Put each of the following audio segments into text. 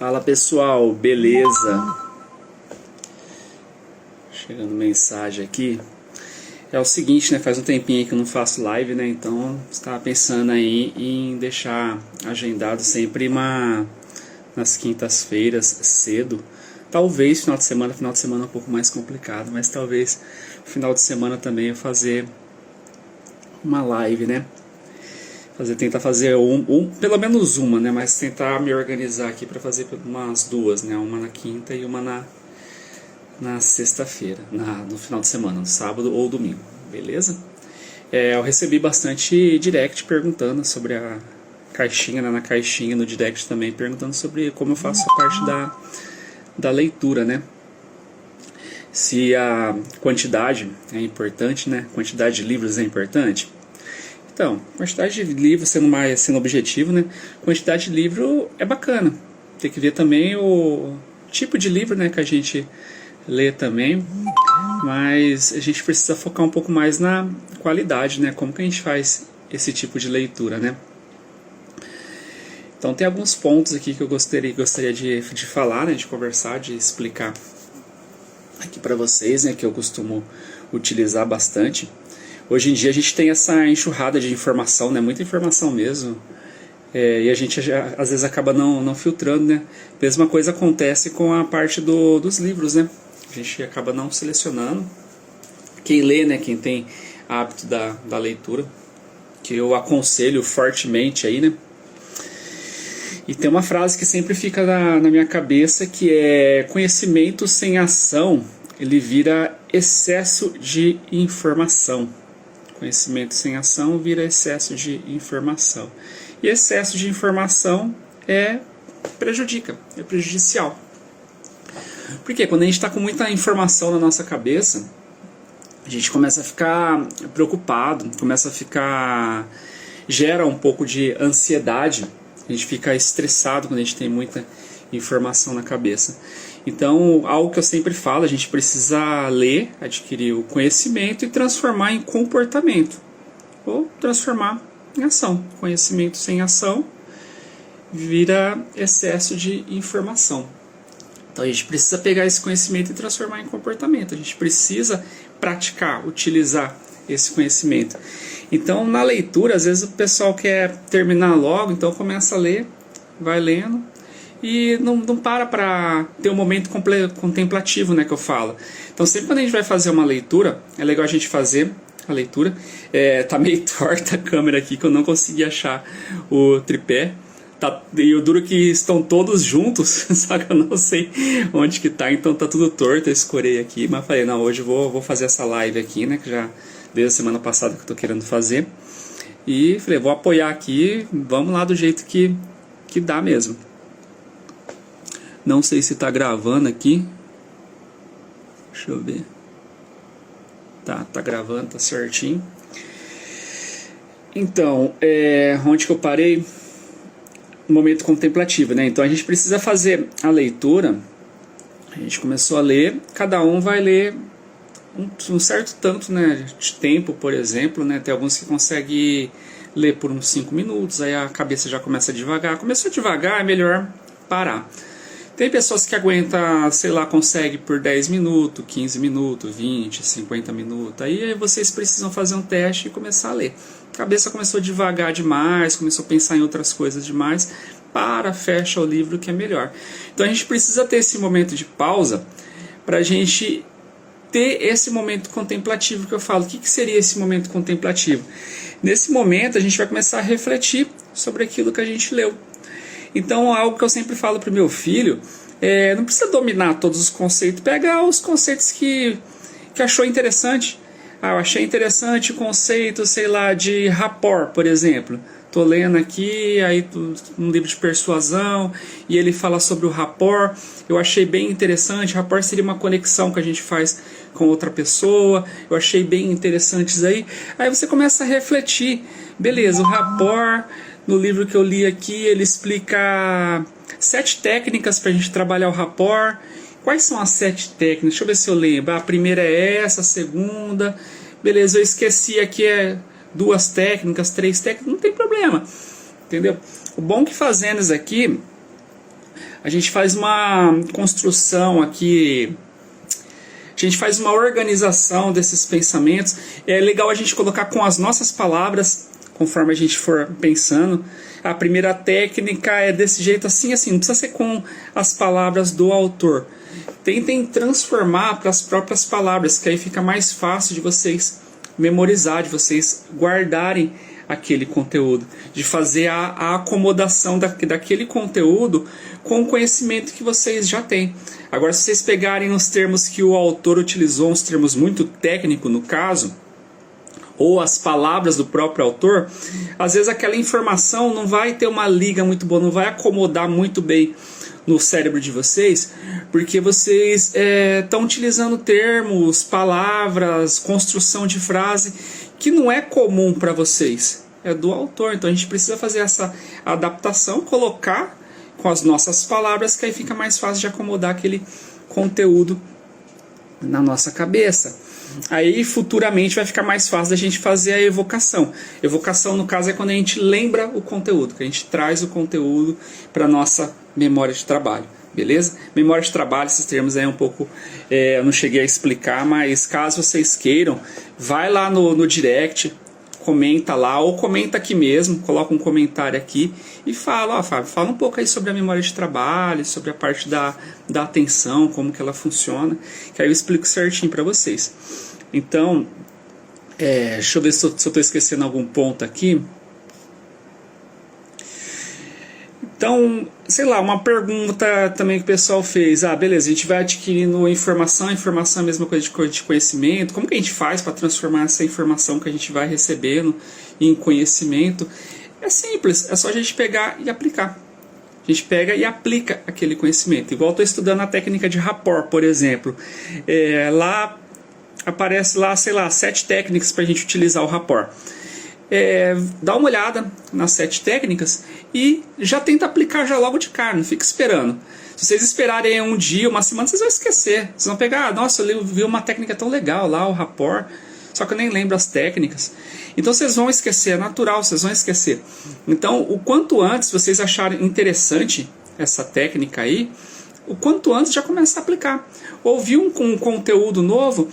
Fala pessoal, beleza? Chegando mensagem aqui. É o seguinte, né? Faz um tempinho aí que eu não faço live, né? Então estava pensando aí em deixar agendado sempre nas quintas-feiras cedo. Talvez final de semana é um pouco mais complicado, mas talvez final de semana também eu fazer uma live, né? Tentar fazer pelo menos uma, né? Mas tentar me organizar aqui para fazer umas duas, né? Uma na quinta e uma na sexta-feira, no final de semana, no sábado ou domingo, beleza? Eu recebi bastante direct perguntando sobre a caixinha, né? Na caixinha, no direct também, perguntando sobre como eu faço a parte da leitura, né? Se a quantidade é importante, né? Quantidade de livros é importante. Então, quantidade de livros sendo objetivo, né? Quantidade de livro é bacana. Tem que ver também o tipo de livro, né, que a gente lê também. Mas a gente precisa focar um pouco mais na qualidade, né? Como que a gente faz esse tipo de leitura, né? Então tem alguns pontos aqui que eu gostaria de falar, né? De conversar, de explicar aqui para vocês, né? Que eu costumo utilizar bastante. Hoje em dia a gente tem essa enxurrada de informação, né? Muita informação mesmo, e a gente às vezes acaba não filtrando, né? Mesma coisa acontece com a parte dos livros, né? A gente acaba não selecionando. Quem lê, né? Quem tem hábito da leitura, que eu aconselho fortemente aí, né? E tem uma frase que sempre fica na minha cabeça, que é: conhecimento sem ação, ele vira excesso de informação. Conhecimento sem ação vira excesso de informação. E excesso de informação é prejudicial. Porque quando a gente está com muita informação na nossa cabeça, a gente começa a ficar preocupado, gera um pouco de ansiedade, a gente fica estressado quando a gente tem muita informação na cabeça. Então, algo que eu sempre falo, a gente precisa ler, adquirir o conhecimento e transformar em comportamento, ou transformar em ação. Conhecimento sem ação vira excesso de informação. Então a gente precisa pegar esse conhecimento e transformar em comportamento. A gente precisa praticar, utilizar esse conhecimento. Então na leitura, às vezes o pessoal quer terminar logo, então começa a ler, vai lendo, e não para ter um momento contemplativo, né, que eu falo. Então sempre quando a gente vai fazer uma leitura, é legal a gente fazer a leitura. Tá meio torta a câmera aqui, que eu não consegui achar o tripé. E o duro que estão todos juntos, só que eu não sei onde que tá, então tá tudo torto, eu escorei aqui. Mas falei, não, hoje eu vou fazer essa live aqui, né, que já desde a semana passada que eu tô querendo fazer. E falei, vou apoiar aqui, vamos lá do jeito que dá mesmo. Não sei se tá gravando aqui. Deixa eu ver. Tá gravando, tá certinho. Então, onde que eu parei? Momento contemplativo, né? Então a gente precisa fazer a leitura. A gente começou a ler, cada um vai ler um certo tanto, né, de tempo, por exemplo, né? Tem alguns que conseguem ler por uns 5 minutos, aí a cabeça já começa a devagar. Começou devagar, é melhor parar. Tem pessoas que aguentam, sei lá, consegue por 10 minutos, 15 minutos, 20, 50 minutos. Aí vocês precisam fazer um teste e começar a ler. A cabeça começou devagar demais, começou a pensar em outras coisas demais. Fecha o livro, que é melhor. Então a gente precisa ter esse momento de pausa para a gente ter esse momento contemplativo que eu falo. O que seria esse momento contemplativo? Nesse momento a gente vai começar a refletir sobre aquilo que a gente leu. Então, algo que eu sempre falo para o meu filho, não precisa dominar todos os conceitos, pega os conceitos que achou interessante. Eu achei interessante o conceito, sei lá, de rapport, por exemplo. Estou lendo aqui, aí um livro de persuasão, e ele fala sobre o rapport. Eu achei bem interessante. Rapport seria uma conexão que a gente faz com outra pessoa. Eu achei bem interessante isso aí. Aí você começa a refletir. Beleza, o rapport... No livro que eu li aqui, ele explica 7 técnicas para a gente trabalhar o rapport. Quais são as 7 técnicas? Deixa eu ver se eu lembro. A primeira é essa, a segunda. Beleza, eu esqueci aqui 2 técnicas, 3 técnicas. Não tem problema. Entendeu? O bom que fazendo isso aqui, a gente faz uma construção aqui, a gente faz uma organização desses pensamentos. É legal a gente colocar com as nossas palavras, conforme a gente for pensando. A primeira técnica é desse jeito assim, assim, não precisa ser com as palavras do autor. Tentem transformar para as próprias palavras, que aí fica mais fácil de vocês memorizar, de vocês guardarem aquele conteúdo, de fazer a acomodação daquele conteúdo com o conhecimento que vocês já têm. Agora, se vocês pegarem os termos que o autor utilizou, uns termos muito técnicos no caso, ou as palavras do próprio autor, às vezes aquela informação não vai ter uma liga muito boa, não vai acomodar muito bem no cérebro de vocês, porque vocês estão utilizando termos, palavras, construção de frase que não é comum para vocês, é do autor. Então a gente precisa fazer essa adaptação, colocar com as nossas palavras, que aí fica mais fácil de acomodar aquele conteúdo na nossa cabeça. Aí futuramente vai ficar mais fácil da gente fazer a evocação. Evocação, no caso, é quando a gente lembra o conteúdo, que a gente traz o conteúdo para a nossa memória de trabalho, beleza? Memória de trabalho, esses termos aí é um pouco, eu não cheguei a explicar, mas caso vocês queiram, vai lá no direct, comenta lá, ou comenta aqui mesmo, coloca um comentário aqui e fala, ó, Fábio, fala um pouco aí sobre a memória de trabalho, sobre a parte da atenção, como que ela funciona, que aí eu explico certinho para vocês. Então, deixa eu ver se eu estou esquecendo algum ponto aqui. Então, sei lá, uma pergunta também que o pessoal fez. Beleza, a gente vai adquirindo informação é a mesma coisa de conhecimento. Como que a gente faz para transformar essa informação que a gente vai recebendo em conhecimento? É simples, é só a gente pegar e aplicar. A gente pega e aplica aquele conhecimento. Igual eu estou estudando a técnica de rapport, por exemplo. Lá aparece lá, sei lá, 7 técnicas para a gente utilizar o rapport. Dá uma olhada nas 7 técnicas e já tenta aplicar já logo de cara, não fica esperando. Se vocês esperarem um dia, uma semana, vocês vão esquecer. Vocês vão pegar, nossa, eu vi uma técnica tão legal lá, o rapport, só que eu nem lembro as técnicas. Então vocês vão esquecer, é natural, vocês vão esquecer. Então, o quanto antes vocês acharem interessante essa técnica aí, o quanto antes já começa a aplicar. Ouviu um conteúdo novo,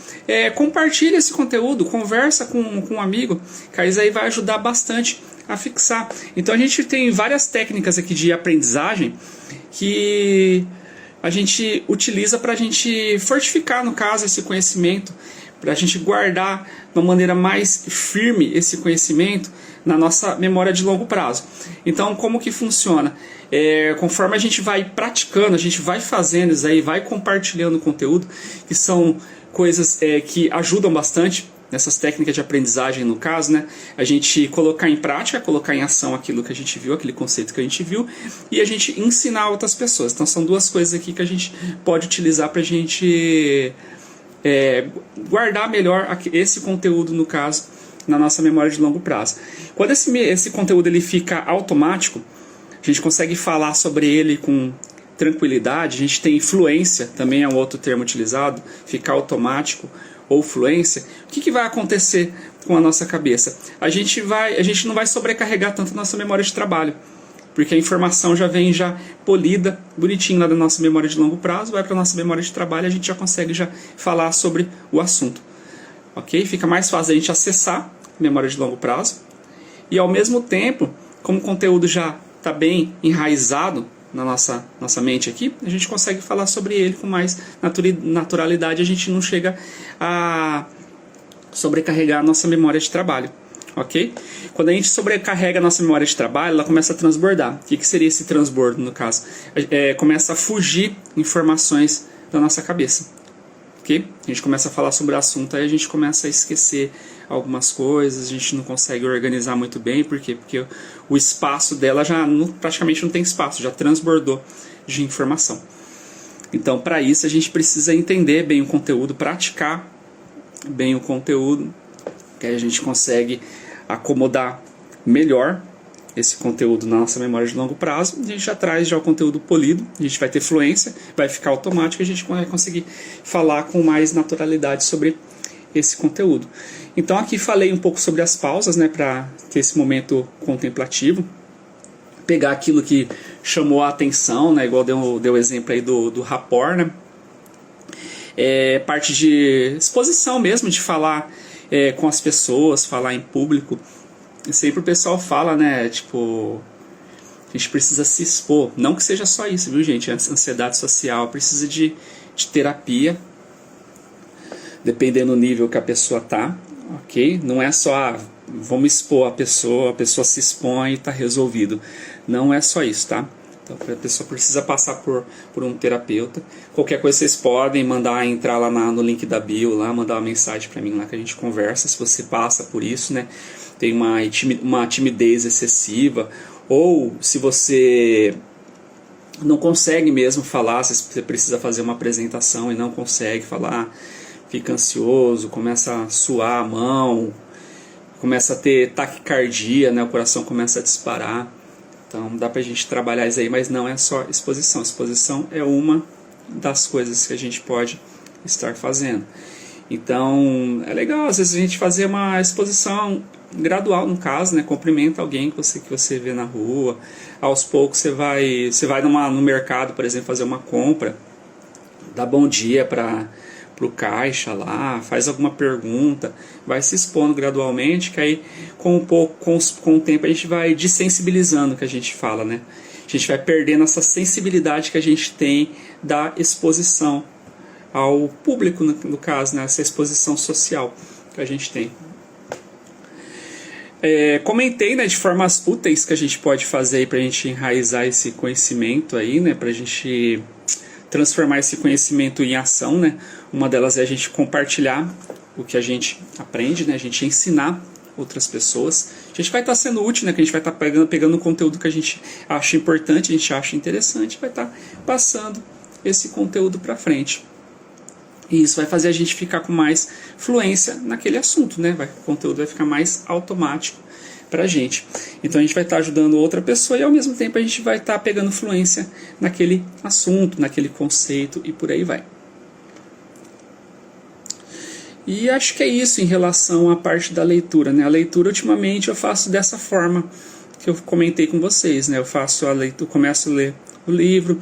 compartilha esse conteúdo, conversa com um amigo, que aí vai ajudar bastante a fixar. Então a gente tem várias técnicas aqui de aprendizagem que a gente utiliza para a gente fortificar, no caso, esse conhecimento, para a gente guardar de uma maneira mais firme esse conhecimento na nossa memória de longo prazo. Então, como que funciona? Conforme a gente vai praticando, a gente vai fazendo isso aí, vai compartilhando o conteúdo, que são coisas que ajudam bastante nessas técnicas de aprendizagem, no caso, né? A gente colocar em prática, colocar em ação aquilo que a gente viu, aquele conceito que a gente viu, e a gente ensinar outras pessoas. Então são duas coisas aqui que a gente pode utilizar para a gente guardar melhor esse conteúdo, no caso, na nossa memória de longo prazo. Quando esse conteúdo ele fica automático, a gente consegue falar sobre ele com tranquilidade, a gente tem fluência, também é um outro termo utilizado, ficar automático ou fluência. O que vai acontecer com a nossa cabeça? A gente não vai sobrecarregar tanto a nossa memória de trabalho, porque a informação já vem já polida, bonitinho lá da nossa memória de longo prazo, vai para a nossa memória de trabalho e a gente já consegue já falar sobre o assunto. Ok? Fica mais fácil a gente acessar a memória de longo prazo e, ao mesmo tempo, como o conteúdo já está bem enraizado na nossa mente aqui, a gente consegue falar sobre ele com mais naturalidade, a gente não chega a sobrecarregar a nossa memória de trabalho, ok? Quando a gente sobrecarrega a nossa memória de trabalho, ela começa a transbordar. O que seria esse transbordo, no caso? Começa a fugir informações da nossa cabeça, ok? A gente começa a falar sobre o assunto, aí a gente começa a esquecer algumas coisas, a gente não consegue organizar muito bem. Por quê? Porque o espaço dela praticamente não tem espaço, já transbordou de informação. Então, para isso, a gente precisa entender bem o conteúdo, praticar bem o conteúdo, que aí a gente consegue acomodar melhor esse conteúdo na nossa memória de longo prazo. A gente já traz já o conteúdo polido, a gente vai ter fluência, vai ficar automático e a gente vai conseguir falar com mais naturalidade sobre esse conteúdo. Então aqui falei um pouco sobre as pausas, né, para ter esse momento contemplativo. pegar aquilo que chamou a atenção, né? Igual deu o exemplo aí do rapport, né? Parte de exposição mesmo, de falar com as pessoas, falar em público. E sempre o pessoal fala, né? Tipo, a gente precisa se expor. Não que seja só isso, viu, gente? A ansiedade social precisa de terapia, dependendo do nível que a pessoa tá, ok? Não é só, vamos expor a pessoa se expõe e tá resolvido. Não é só isso, tá? Então a pessoa precisa passar por um terapeuta. Qualquer coisa vocês podem entrar lá no link da bio, lá, mandar uma mensagem para mim lá que a gente conversa, se você passa por isso, né? Tem uma timidez excessiva, ou se você não consegue mesmo falar, você precisa fazer uma apresentação e não consegue falar, fica ansioso, começa a suar a mão, começa a ter taquicardia, né? O coração começa a disparar. Então dá pra gente trabalhar isso aí, mas não é só exposição. Exposição é uma das coisas que a gente pode estar fazendo. Então é legal, às vezes, a gente fazer uma exposição gradual, no caso, né? Cumprimenta alguém que você vê na rua. Aos poucos você vai no mercado, por exemplo, fazer uma compra, dá bom dia pro caixa lá, faz alguma pergunta, vai se expondo gradualmente, que aí com o tempo a gente vai desensibilizando, que a gente fala, né? A gente vai perdendo essa sensibilidade que a gente tem da exposição ao público, no caso, né? Essa exposição social que a gente tem. Comentei, né, de formas úteis que a gente pode fazer para a gente enraizar esse conhecimento aí, né, para a gente transformar esse conhecimento em ação, né? Uma delas é a gente compartilhar o que a gente aprende, né? A gente ensinar outras pessoas. A gente vai estar sendo útil, né? Que a gente vai estar pegando o conteúdo que a gente acha importante, a gente acha interessante, vai estar passando esse conteúdo para frente. E isso vai fazer a gente ficar com mais fluência naquele assunto, né? O conteúdo vai ficar mais automático pra gente. Então a gente vai estar ajudando outra pessoa e ao mesmo tempo a gente vai estar pegando fluência naquele assunto, naquele conceito e por aí vai. E acho que é isso em relação à parte da leitura, né? A leitura ultimamente eu faço dessa forma que eu comentei com vocês, né? Eu faço a leitura, começo a ler o livro,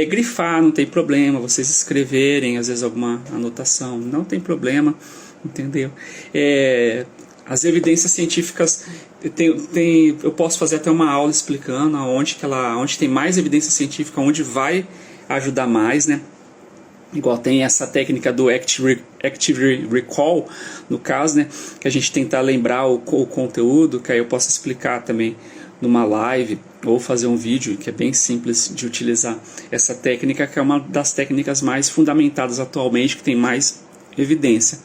grifar, não tem problema, vocês escreverem às vezes alguma anotação, não tem problema, entendeu? As evidências científicas, eu posso fazer até uma aula explicando onde tem mais evidência científica, onde vai ajudar mais, né? Igual tem essa técnica do Active Recall, no caso, né? Que a gente tentar lembrar o conteúdo, que aí eu posso explicar também numa live, ou fazer um vídeo, que é bem simples de utilizar essa técnica, que é uma das técnicas mais fundamentadas atualmente, que tem mais evidência.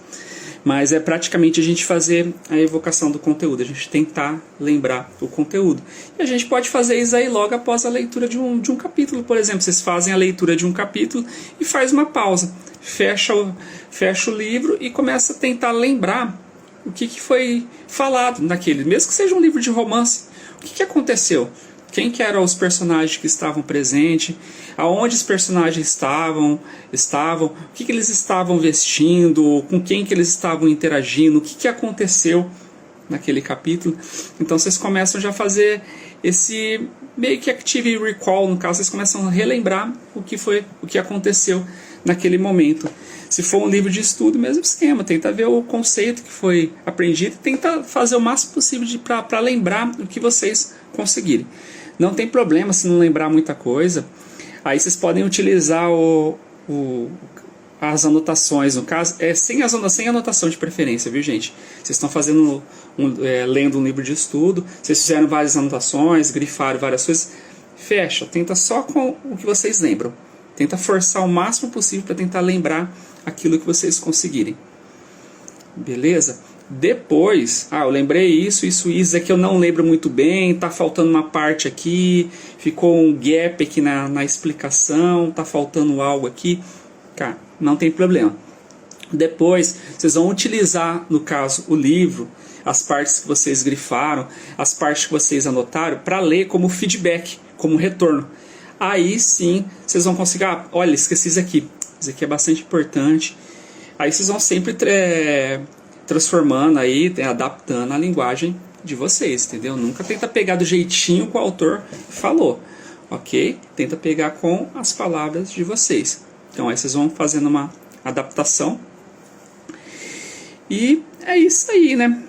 Mas é praticamente a gente fazer a evocação do conteúdo, a gente tentar lembrar o conteúdo. E a gente pode fazer isso aí logo após a leitura de um capítulo, por exemplo. Vocês fazem a leitura de um capítulo e faz uma pausa, fecha o livro e começa a tentar lembrar o que foi falado naquele, mesmo que seja um livro de romance. O que aconteceu? Quem que eram os personagens que estavam presentes? Aonde os personagens estavam? O que eles estavam vestindo? Com quem que eles estavam interagindo? O que aconteceu naquele capítulo? Então vocês começam já a fazer esse meio que active recall, no caso, vocês começam a relembrar o que aconteceu naquele momento. Se for um livro de estudo, mesmo esquema, tenta ver o conceito que foi aprendido e tenta fazer o máximo possível para lembrar o que vocês conseguirem. Não tem problema se não lembrar muita coisa. Aí vocês podem utilizar as anotações, no caso, sem anotação de preferência, viu, gente? Vocês estão fazendo lendo um livro de estudo, vocês fizeram várias anotações, grifaram várias coisas, fecha, tenta só com o que vocês lembram. Tenta forçar o máximo possível para tentar lembrar aquilo que vocês conseguirem. Beleza? Depois, eu lembrei isso aqui eu não lembro muito bem, tá faltando uma parte aqui, ficou um gap aqui na explicação, tá faltando algo aqui. Cara, não tem problema. Depois, vocês vão utilizar, no caso, o livro, as partes que vocês grifaram, as partes que vocês anotaram, para ler como feedback, como retorno. Aí sim, vocês vão conseguir, olha, esqueci isso aqui é bastante importante. Aí vocês vão sempre transformando aí, adaptando a linguagem de vocês, entendeu? Nunca tenta pegar do jeitinho que o autor falou, ok? Tenta pegar com as palavras de vocês. Então aí vocês vão fazendo uma adaptação. E é isso aí, né?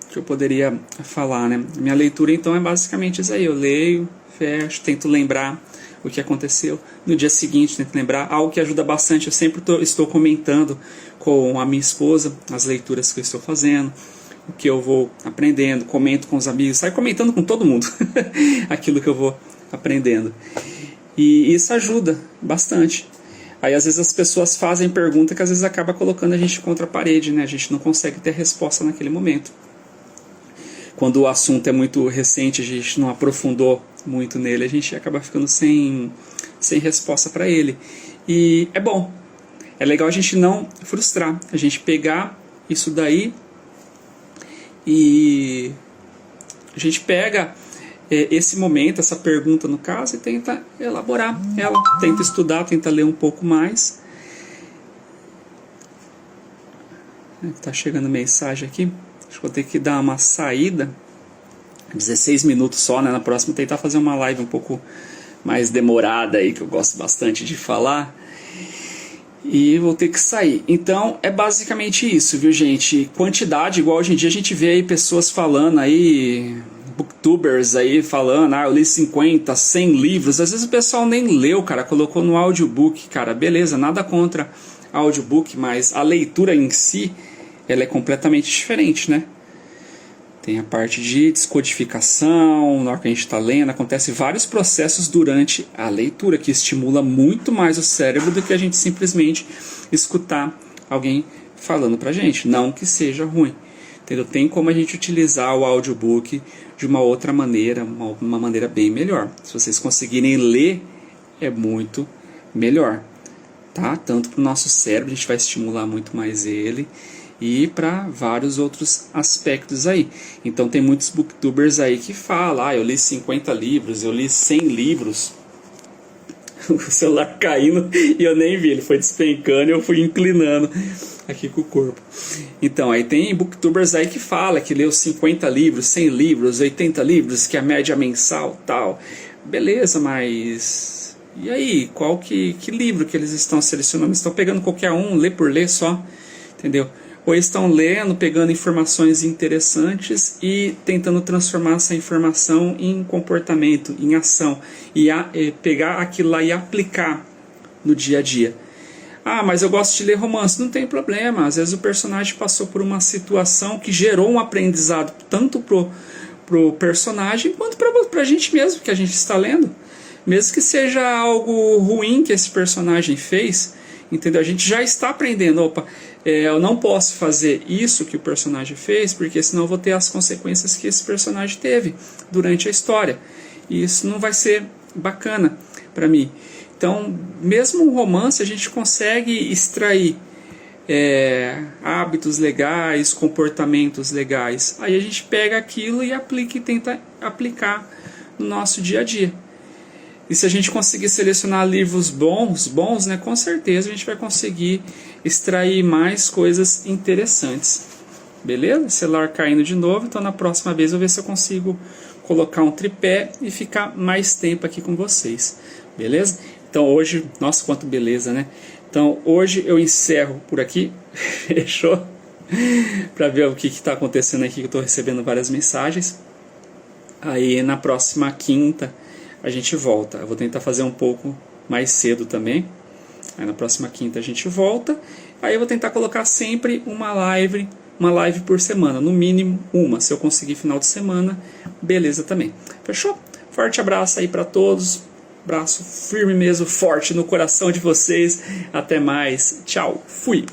Que eu poderia falar, né? Minha leitura então é basicamente isso aí. Eu leio, fecho, tento lembrar o que aconteceu. No dia seguinte, tento lembrar. Algo que ajuda bastante, eu sempre estou comentando com a minha esposa as leituras que eu estou fazendo, o que eu vou aprendendo, comento com os amigos, saio comentando com todo mundo aquilo que eu vou aprendendo. E isso ajuda bastante. Aí às vezes as pessoas fazem pergunta que às vezes acaba colocando a gente contra a parede, né? A gente não consegue ter resposta naquele momento. Quando o assunto é muito recente, a gente não aprofundou muito nele, a gente acaba ficando sem resposta para ele. E é bom, é legal a gente não frustrar, a gente pegar isso daí e a gente pega esse momento, essa pergunta no caso, e tenta elaborar ela, tenta estudar, tenta ler um pouco mais. Tá chegando mensagem aqui, acho que vou ter que dar uma saída, 16 minutos só, né? Na próxima tentar fazer uma live um pouco mais demorada aí, que eu gosto bastante de falar, e vou ter que sair. Então é basicamente isso, viu, gente? Quantidade, igual hoje em dia a gente vê aí pessoas falando aí, booktubers aí falando, eu li 50, 100 livros, às vezes o pessoal nem leu, cara, colocou no audiobook, cara, beleza, nada contra audiobook, mas a leitura em si, ela é completamente diferente, né? Tem a parte de descodificação, na hora que a gente está lendo, acontece vários processos durante a leitura, que estimula muito mais o cérebro do que a gente simplesmente escutar alguém falando pra gente, não que seja ruim. Entendeu? Tem como a gente utilizar o audiobook de uma outra maneira, uma maneira bem melhor. Se vocês conseguirem ler, é muito melhor, tá? Tanto para o nosso cérebro, a gente vai estimular muito mais ele, e para vários outros aspectos aí. Então tem muitos booktubers aí que falam, eu li 50 livros, eu li 100 livros. O celular caindo e eu nem vi, ele foi despencando e eu fui inclinando aqui com o corpo. Então, aí tem booktubers aí que fala que leu 50 livros, 100 livros, 80 livros, que é a média mensal, tal. Beleza, mas e aí, qual que livro que eles estão selecionando? Eles estão pegando qualquer um, lê por ler só, entendeu? Ou estão lendo, pegando informações interessantes e tentando transformar essa informação em comportamento, em ação, e pegar aquilo lá e aplicar no dia a dia. Mas eu gosto de ler romance. Não tem problema, às vezes o personagem passou por uma situação que gerou um aprendizado tanto pro personagem quanto pra gente mesmo, que a gente está lendo. Mesmo que seja algo ruim que esse personagem fez, entendeu? A gente já está aprendendo, eu não posso fazer isso que o personagem fez, porque senão eu vou ter as consequências que esse personagem teve durante a história. E isso não vai ser bacana para mim. Então, mesmo um romance, a gente consegue extrair hábitos legais, comportamentos legais. Aí a gente pega aquilo e aplica e tenta aplicar no nosso dia a dia. E se a gente conseguir selecionar livros bons, né, com certeza a gente vai conseguir extrair mais coisas interessantes. Beleza? Celular caindo de novo, então na próxima vez eu vou ver se eu consigo colocar um tripé e ficar mais tempo aqui com vocês. Beleza? Então hoje, nossa, quanto beleza, né? Então hoje eu encerro por aqui. Fechou? Para ver o que está acontecendo aqui, que eu estou recebendo várias mensagens. Aí na próxima quinta a gente volta. Eu vou tentar fazer um pouco mais cedo também. Aí na próxima quinta a gente volta. Aí eu vou tentar colocar sempre uma live por semana, no mínimo uma. Se eu conseguir final de semana, beleza também. Fechou? Forte abraço aí para todos. Abraço firme mesmo, forte no coração de vocês. Até mais. Tchau. Fui.